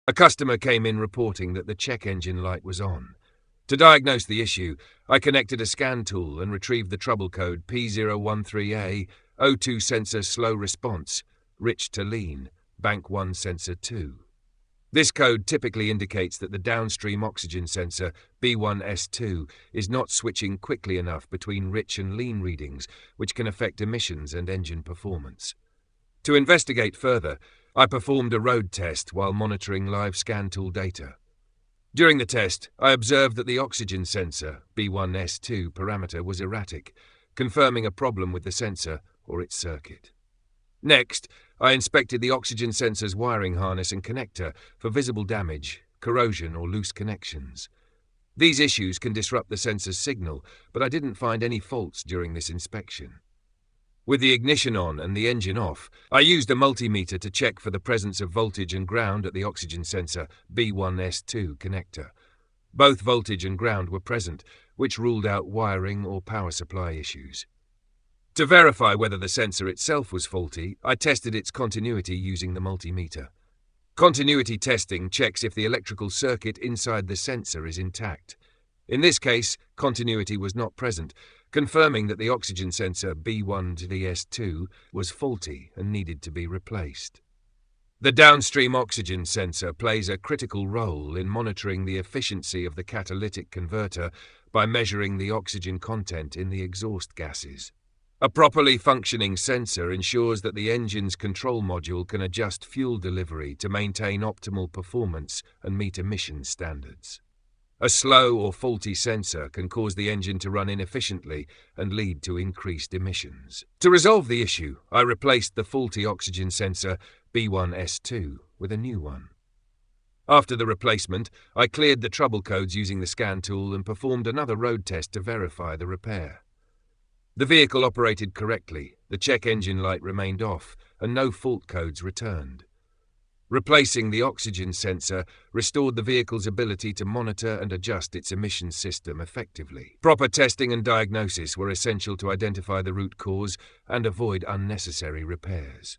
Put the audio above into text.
A customer came in reporting that the check engine light was on. To diagnose the issue, I connected a scan tool and retrieved the trouble code P013A O2 sensor slow response, rich to lean, bank 1 sensor 2. This code typically indicates that the downstream oxygen sensor, B1S2, is not switching quickly enough between rich and lean readings, which can affect emissions and engine performance. To investigate further, I performed a road test while monitoring live scan tool data. During the test, I observed that the oxygen sensor, B1S2 parameter, was erratic, confirming a problem with the sensor or its circuit. Next, I inspected the oxygen sensor's wiring harness and connector for visible damage, corrosion, or loose connections. These issues can disrupt the sensor's signal, but I didn't find any faults during this inspection. With the ignition on and the engine off, I used a multimeter to check for the presence of voltage and ground at the oxygen sensor B1S2 connector. Both voltage and ground were present, which ruled out wiring or power supply issues. To verify whether the sensor itself was faulty, I tested its continuity using the multimeter. Continuity testing checks if the electrical circuit inside the sensor is intact. In this case, continuity was not present, confirming that the oxygen sensor B1S2 was faulty and needed to be replaced. The downstream oxygen sensor plays a critical role in monitoring the efficiency of the catalytic converter by measuring the oxygen content in the exhaust gases. A properly functioning sensor ensures that the engine's control module can adjust fuel delivery to maintain optimal performance and meet emission standards. A slow or faulty sensor can cause the engine to run inefficiently and lead to increased emissions. To resolve the issue, I replaced the faulty oxygen sensor B1S2 with a new one. After the replacement, I cleared the trouble codes using the scan tool and performed another road test to verify the repair. The vehicle operated correctly, the check engine light remained off, and no fault codes returned. Replacing the oxygen sensor restored the vehicle's ability to monitor and adjust its emissions system effectively. Proper testing and diagnosis were essential to identify the root cause and avoid unnecessary repairs.